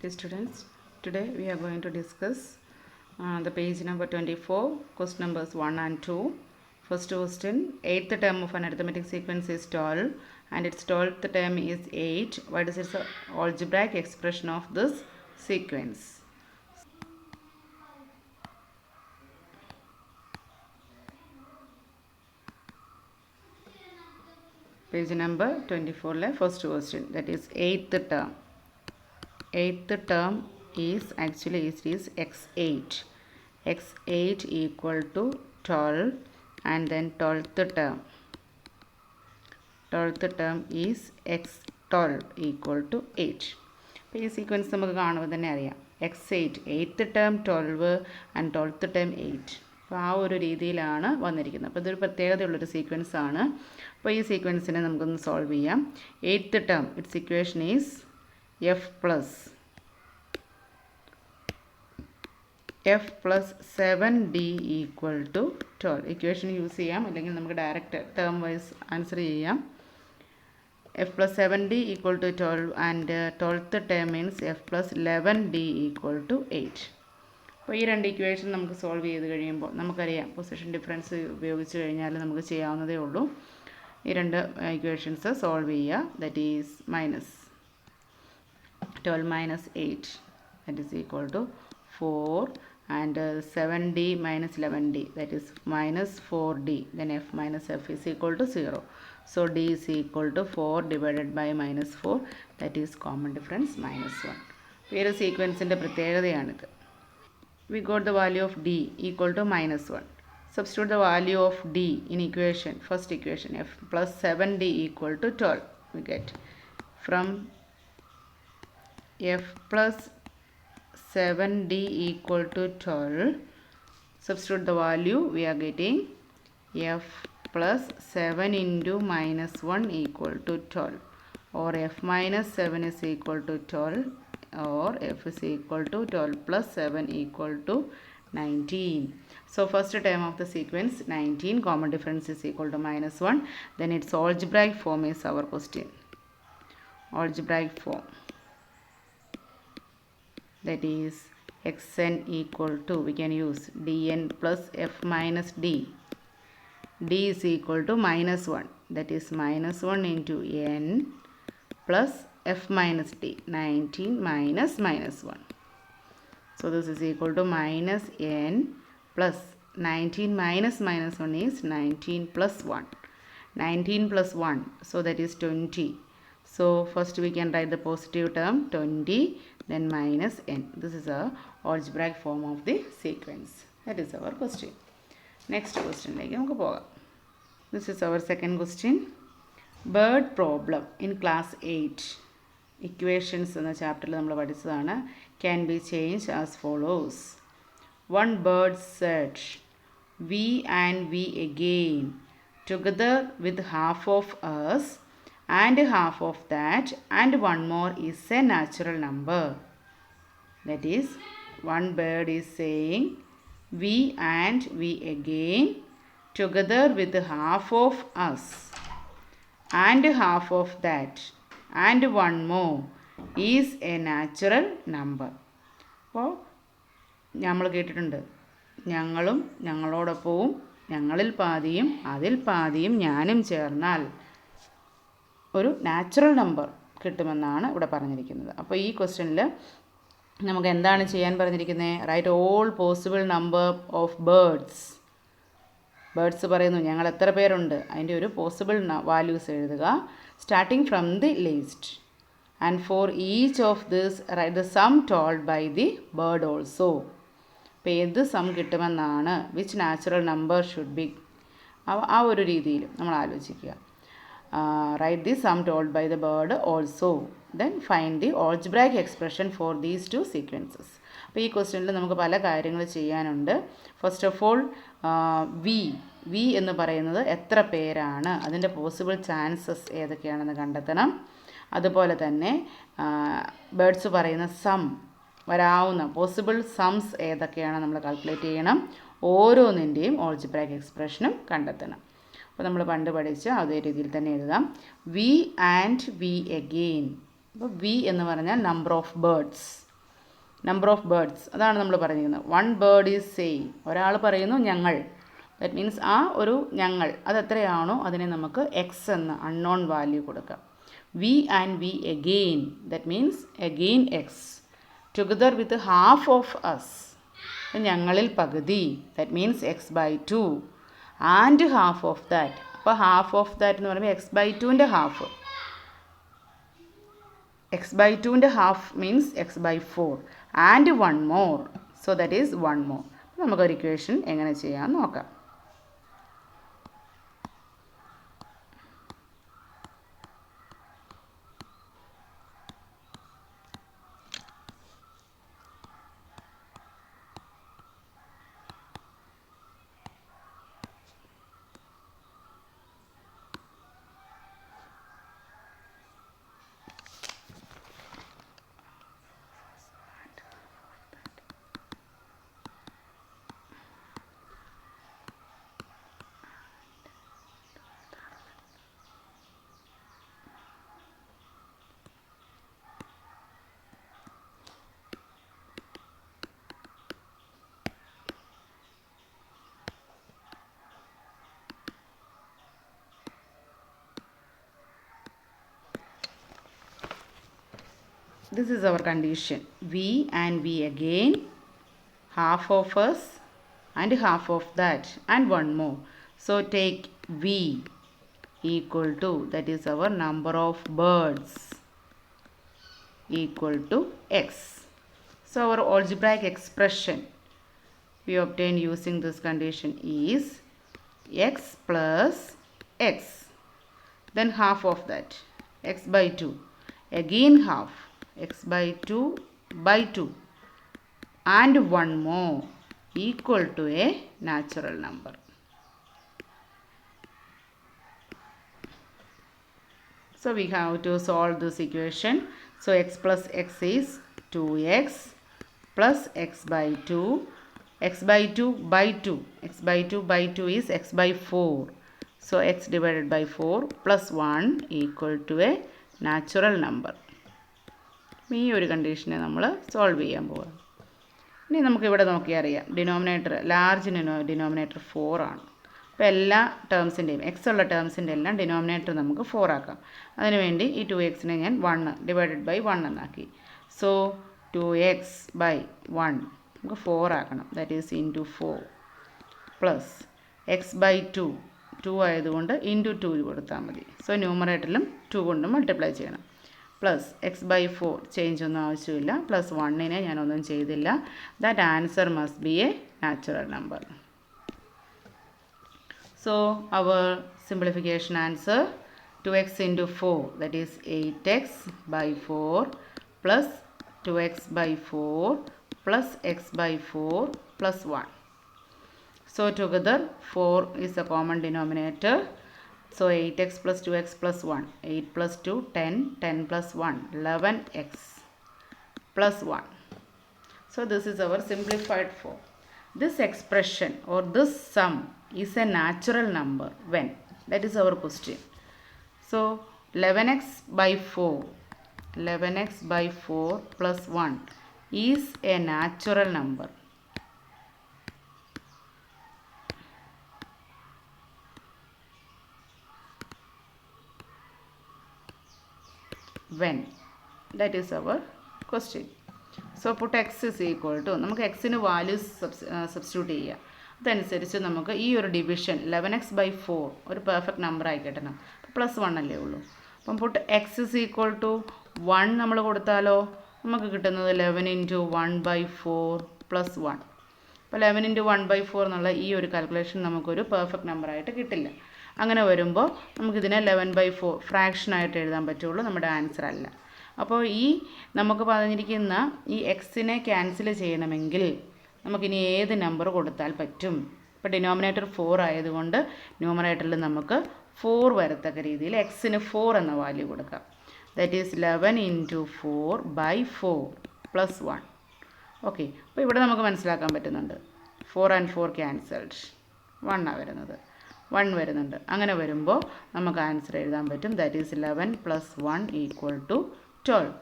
Dear students, today we are going to discuss the page number 24, question numbers 1 and 2. First question, 8th term of an arithmetic sequence is 12 and its 12th term is 8. What is its algebraic expression of this sequence? Page number 24, first question, that is 8th term. 8th term is actually it is x8. x8 equal to 12 and then 12th term. 12th term is x12 equal to 8. അപ്പോൾ ഈ sequence നമുക്ക് കാണുമ്പോൾ തന്നെ അറിയാം x8 8th term 12 and 12th term 8. അപ്പോൾ ആ ഒരു രീതിയിലാണ് വന്നിരിക്കുന്നത്. അപ്പോൾ ഇതൊരു പ്രത്യേകതയുള്ളൊരു സീക്വൻസ് ആണ്. അപ്പോൾ ഈ സീക്വൻസിനെ നമുക്കൊന്ന് സോൾവ് ചെയ്യാം. 8th term it's equation is f plus 7d equal to 12. Equation use ചെയ്യാം, അല്ലെങ്കിൽ നമുക്ക് ഡയറക്റ്റ് ടേം വൈസ് ആൻസർ ചെയ്യാം. f plus 7d equal to 12 and 12th term means f plus 11d equal to 8. അപ്പോൾ ഈ രണ്ട് equation നമുക്ക് solve ചെയ്ത് കഴിയുമ്പോൾ നമുക്കറിയാം പൊസിഷൻ ഡിഫറൻസ് ഉപയോഗിച്ച് കഴിഞ്ഞാൽ നമുക്ക് ചെയ്യാവുന്നതേ ഉള്ളൂ. ഈ രണ്ട് ഇക്വേഷൻസ് സോൾവ് ചെയ്യുക. That is minus 12 minus 8 that is equal to 4 and 7d minus 11d that is minus 4d, then f minus f is equal to 0. So d is equal to 4 divided by minus 4, that is common difference minus 1. ഈ ഒരു സീക്വൻസിൻ്റെ പ്രത്യേകതയാണിത്. We got the value of d equal to minus 1. Substitute the value of d in equation, first equation, f plus 7d equal to 12. We get from f plus 7d equal to 12, substitute the value, we are getting f plus 7 into minus 1 equal to 12, or f minus 7 is equal to 12, or f is equal to 12 plus 7 equal to 19. So first term of the sequence 19, common difference is equal to minus 1, then its algebraic form is our question. Algebraic form, that is xn equal to, we can use dn plus f minus d. d is equal to minus 1, that is minus 1 into n plus f minus d, 19 minus minus 1. So this is equal to minus n plus 19 minus minus 1 is 19 plus 1. 19 plus 1, so that is 20. So first we can write the positive term 20, then minus n. This is a algebraic form of the sequence. That is our question. Next question like നമുക്ക് പോകാം. This is our second question. Bird problem in class 8. Equations എന്ന ചാപ്റ്ററിൽ നമ്മൾ പഠിച്ചതാണ്. Can be changed as follows. One bird said, we and we again, together with half of us and half of that and one more is a natural number. That is, one bird is saying we and we again together with half of us and half of that and one more is a natural number. അപ്പോൾ നമ്മൾ കേട്ടിട്ടുണ്ട്, ഞങ്ങളും ഞങ്ങളോടൊപ്പവും ഞങ്ങളിൽ പാതിയും അതിൽ പാതിയും ഞാനും ചേർന്നാൽ ഒരു natural number കിട്ടുമെന്നാണ് ഇവിടെ പറഞ്ഞിരിക്കുന്നത്. അപ്പോൾ ഈ ക്വസ്റ്റ്യനിൽ നമുക്ക് എന്താണ് ചെയ്യാൻ പറഞ്ഞിരിക്കുന്നത്? Write all possible number of birds. Birds പറയുന്നു ഞങ്ങൾ എത്ര പേരുണ്ട്, അതിൻ്റെ ഒരു പോസിബിൾ വാല്യൂസ് എഴുതുക. Starting from the list and for each of this write the sum told by the bird also. അപ്പോൾ ഏത് സം കിട്ടുമെന്നാണ്, which natural number should be, ആ ഒരു രീതിയിൽ നമ്മൾ ആലോചിക്കുക. Write the sum told by the bird also, then find the algebraic expression for these two sequences. അപ്പോൾ ഈ ക്വസ്റ്റ്യനിൽ നമുക്ക് പല കാര്യങ്ങൾ ചെയ്യാനുണ്ട്. ഫസ്റ്റ് ഓഫ് ഓൾ വി എന്ന് പറയുന്നത് എത്ര പേരാണ്, അതിൻ്റെ പോസിബിൾ ചാൻസസ് ഏതൊക്കെയാണെന്ന് കണ്ടെത്തണം. അതുപോലെ തന്നെ ബേർഡ്സ് പറയുന്ന സം, വരാവുന്ന പോസിബിൾ സംസ് ഏതൊക്കെയാണ് നമ്മൾ കാൽക്കുലേറ്റ് ചെയ്യണം. ഓരോന്നിൻ്റെയും algebraic എക്സ്പ്രഷനും കണ്ടെത്തണം. അപ്പോൾ നമ്മൾ പണ്ട് പഠിച്ച അതേ രീതിയിൽ തന്നെ എഴുതാം. V and V again. അപ്പോൾ വി എന്ന് പറഞ്ഞാൽ number of birds, number of birds അതാണ് നമ്മൾ പറഞ്ഞിരിക്കുന്നത്. 1 ബേർഡ് ഈസ് സെയിങ്, ഒരാൾ പറയുന്നു ഞങ്ങൾ, ദാറ്റ് മീൻസ് ആ ഒരു ഞങ്ങൾ അതെത്രയാണോ അതിനെ നമുക്ക് എക്സ് എന്ന അൺനോൺ വാല്യൂ കൊടുക്കാം. We and V again, that means again x. Together with half of us, ഞങ്ങളിൽ പകുതി, that means x by 2 and half of that. അപ്പോൾ ഹാഫ് ഓഫ് ദാറ്റ് എന്ന് പറയുമ്പോൾ എക്സ് ബൈ 2ൻ്റെ ഹാഫ്, എക്സ് ബൈ 2ൻ്റെ half means x by 4 and 1 more, so that is 1 more. നമുക്കൊരു equation എങ്ങനെ ചെയ്യാമെന്ന് നോക്കാം. This is our condition. V and V again, half of us and half of that and 1 more. So take V equal to, that is our number of birds, equal to X. So our algebraic expression we obtained using this condition is X plus X, then half of that, X by 2, again half, x by 2 by 2 and 1 more, equal to a natural number. So we have to solve this equation. So x plus x is 2x plus x by 2, x by 2 by 2, x by 2 by 2 is x by 4. So x divided by 4 plus 1 equal to a natural number. ഈ ഒരു കണ്ടീഷനെ നമ്മൾ solve ചെയ്യാൻ പോവുക. ഇനി നമുക്കിവിടെ നോക്കിയാൽ അറിയാം, denominator large denominator 4 ആണ്. അപ്പോൾ എല്ലാ ടേംസിൻ്റെയും എക്സ് ഉള്ള ടേംസിൻ്റെ എല്ലാം ഡിനോമിനേറ്റർ നമുക്ക് 4 ആക്കാം. അതിനുവേണ്ടി ഈ 2x ഞാൻ 1 ഡിവൈഡഡ് ബൈ 1 എന്നാക്കി. സോ 2x ബൈ 1 നമുക്ക് 4 ആക്കണം, that is into 4 plus X by 2 ആയതുകൊണ്ട് ഇൻറ്റു 2 കൊടുത്താൽ മതി. സോ ന്യൂമറേറ്ററിലും 2 കൊണ്ട് മൾട്ടിപ്ലൈ ചെയ്യണം. പ്ലസ് എക്സ് ബൈ 4 ചേഞ്ച് ഒന്നും ആവശ്യമില്ല, പ്ലസ് 1നെ ഞാനൊന്നും ചെയ്തില്ല. That answer must be a natural number. So our simplification answer 2x into 4, that is 8x by 4 plus 2x by 4 plus x by 4 plus 1. So together 4 is the common denominator. So 8x plus 2x plus 1, 8 plus 2, 10, 10 plus 1, 11x plus 1. So this is our simplified form. This expression or this sum is a natural number when? That is our question. So 11x by 4, 11x by 4 plus 1 is a natural number. When? That is our question. So put x is equal to, നമുക്ക് എക്സിന് values substitute ചെയ്യുക. അതനുസരിച്ച് നമുക്ക് ഈ ഒരു division 11x by 4 ഒരു perfect number ആയി കിട്ടണം. പ്ലസ് 1 അല്ലേ ഉള്ളൂ. അപ്പം put X is equal to 1 നമ്മൾ കൊടുത്താലോ നമുക്ക് കിട്ടുന്നത് 11 into 1 by 4 plus 1. അപ്പോൾ 11 into 1 by 4 എന്നുള്ള ഈ ഒരു കാൽക്കുലേഷൻ നമുക്കൊരു പെർഫെക്റ്റ് നമ്പറായിട്ട് കിട്ടില്ല. അങ്ങനെ വരുമ്പോൾ നമുക്കിതിനെ 11 by 4 ഫ്രാക്ഷനായിട്ട് എഴുതാൻ പറ്റുള്ളൂ, നമ്മുടെ ആൻസർ അല്ല. അപ്പോൾ ഈ നമുക്ക് പറഞ്ഞിരിക്കുന്ന ഈ എക്സിനെ ക്യാൻസൽ ചെയ്യണമെങ്കിൽ നമുക്കിനി ഏത് നമ്പർ കൊടുത്താൽ പറ്റും? ഇപ്പോൾ ഡിനോമിനേറ്റർ 4 ആയതുകൊണ്ട് ന്യൂമറേറ്ററിൽ നമുക്ക് 4 വരത്തക്ക രീതിയിൽ എക്സിന് 4 എന്ന വാല്യൂ കൊടുക്കാം. That is 11 into 4 by 4 plus 1. Okay, അപ്പോൾ ഇവിടെ നമുക്ക് മനസ്സിലാക്കാൻ പറ്റുന്നുണ്ട് 4 and 4 ക്യാൻസൽഡ്, 1 ആണ് വരുന്നത്, 1 വരുന്നുണ്ട്. അങ്ങനെ വരുമ്പോൾ നമുക്ക് ആൻസർ എഴുതാൻ പറ്റും. That is 11 plus 1 equal to 12.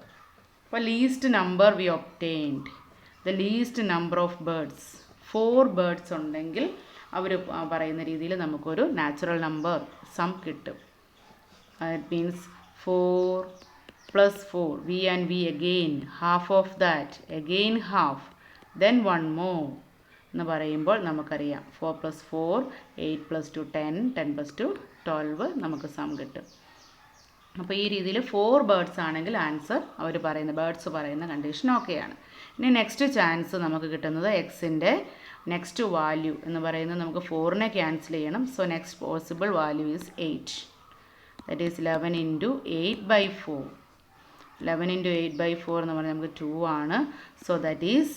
അപ്പോൾ least number we obtained the least number of birds. 4 birds ഉണ്ടെങ്കിൽ അവർ പറയുന്ന രീതിയിൽ നമുക്കൊരു നാച്ചുറൽ നമ്പർ സം കിട്ടും. It means 4 plus 4, v and v again, half of that, again half, then one more എന്ന് പറയുമ്പോൾ നമുക്കറിയാം 4 plus 4, 8 plus 2, 10, 10 plus 2, 12 നമുക്ക് some കിട്ടും. അപ്പോൾ ഈ രീതിയിൽ 4 ബേർഡ്സ് ആണെങ്കിൽ ആൻസർ അവർ പറയുന്ന ബേർഡ്സ് പറയുന്ന കണ്ടീഷൻ ഓക്കെയാണ്. ഇനി നെക്സ്റ്റ് ചാൻസ് നമുക്ക് കിട്ടുന്നത് എക്സിൻ്റെ നെക്സ്റ്റ് വാല്യൂ എന്ന് പറയുന്നത് നമുക്ക് 4നെ ക്യാൻസൽ ചെയ്യണം. So next possible value is 8. That is 11 into 8/4. 11 into 8/4 എന്ന് പറഞ്ഞാൽ നമുക്ക് 2 ആണ്. So that is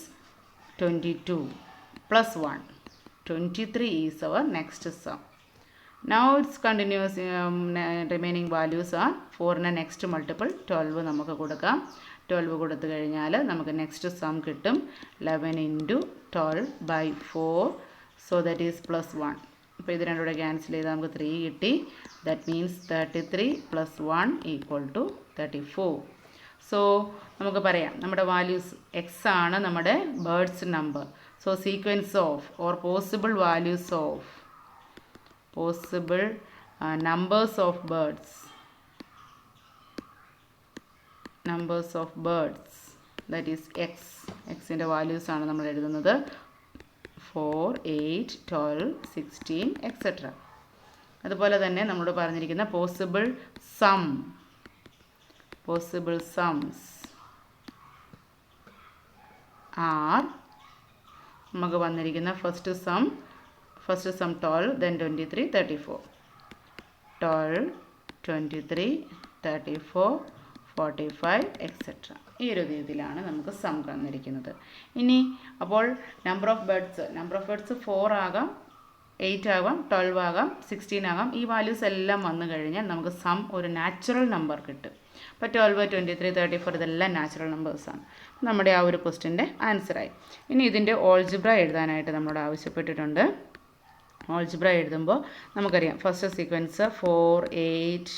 22 plus 1. 23 is our next sum. Now it's continuous. Remaining values are 4ന് next multiple 12 നമുക്ക് കൊടുക്കാം. 12 കൊടുത്തു കഴിഞ്ഞാൽ നമുക്ക് നെക്സ്റ്റ് സം കിട്ടും 11 into 12/4. So that is plus 1. അപ്പോൾ ഇത് രണ്ടുകൂടെ ക്യാൻസൽ ചെയ്താൽ നമുക്ക് 3 കിട്ടി. That means 33 + 1 = 34. സോ നമുക്ക് പറയാം നമ്മുടെ വാല്യൂസ് എക്സ് ആണ് നമ്മുടെ birds number. So sequence of or possible values of possible numbers of birds that is X. എക്സിൻ്റെ വാല്യൂസ് ആണ് നമ്മൾ എഴുതുന്നത് 4, 8, 12, 16 എക്സെട്ര. അതുപോലെ തന്നെ നമ്മളോട് പറഞ്ഞിരിക്കുന്ന പോസിബിൾ sums are നമുക്ക് വന്നിരിക്കുന്ന ഫസ്റ്റ് സം 12, then 23, 34. 12, 23, 34, 45 എക്സെട്ര. ഈ ഒരു രീതിയിലാണ് നമുക്ക് സം തന്നിരിക്കുന്നത്. ഇനി അപ്പോൾ നമ്പർ ഓഫ് ബേർഡ്സ് 4 ആകാം, 8 ആകാം, 12 ആകാം, 16 ആകാം. ഈ വാല്യൂസ് എല്ലാം വന്നു കഴിഞ്ഞാൽ നമുക്ക് സം ഒരു നാച്ചുറൽ നമ്പർ കിട്ടും. അപ്പോൾ 12, 23, 34 ഇതെല്ലാം നാച്ചുറൽ നമ്പേഴ്സാണ്. നമ്മുടെ ആ ഒരു ക്വസ്റ്റ്യൻ്റെ ആൻസറായി. ഇനി ഇതിൻ്റെ ഓൾജിബ്ര എഴുതാനായിട്ട് നമ്മളോട് ആവശ്യപ്പെട്ടിട്ടുണ്ട്. ഓൾജിബ്ര എഴുതുമ്പോൾ നമുക്കറിയാം ഫസ്റ്റ് സീക്വൻസ് 4, 8,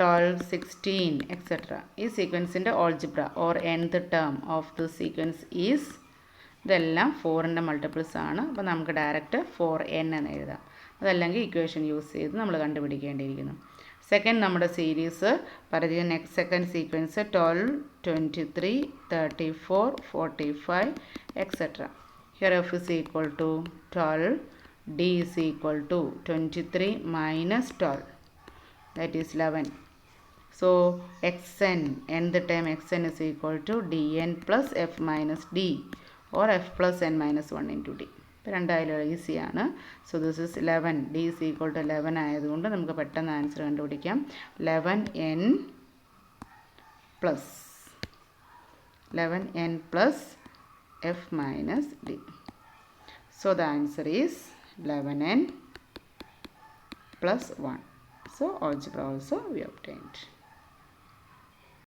12, 16 എക്സെട്ര. ഈ സീക്വൻസിൻ്റെ algebra or nth term of the sequence is ഇതെല്ലാം 4ൻ്റെ മൾട്ടിപ്പിൾസ് ആണ്. അപ്പോൾ നമുക്ക് ഡയറക്റ്റ് 4n എന്ന് എഴുതാം. അതല്ലെങ്കിൽ ഇക്വേഷൻ യൂസ് ചെയ്ത് നമ്മൾ കണ്ടുപിടിക്കേണ്ടിയിരിക്കുന്നു. സെക്കൻഡ് നമ്മുടെ സീരീസ് പറഞ്ഞ second sequence 12, 23, 34, 45 etcetera. Here f is equal to 12, d is equal to 23 minus 12, that is 11. So xn, nth term xn is equal to dn plus f minus d or f plus n minus 1 into d. രണ്ടായാലും ഈസിയാണ്. So this is 11, d is equal to 11 ആയതുകൊണ്ട് നമുക്ക് പെട്ടെന്ന് answer കണ്ടുപിടിക്കാം. 11n plus f minus d. So the answer is 11n plus 1. So algebra also we obtained.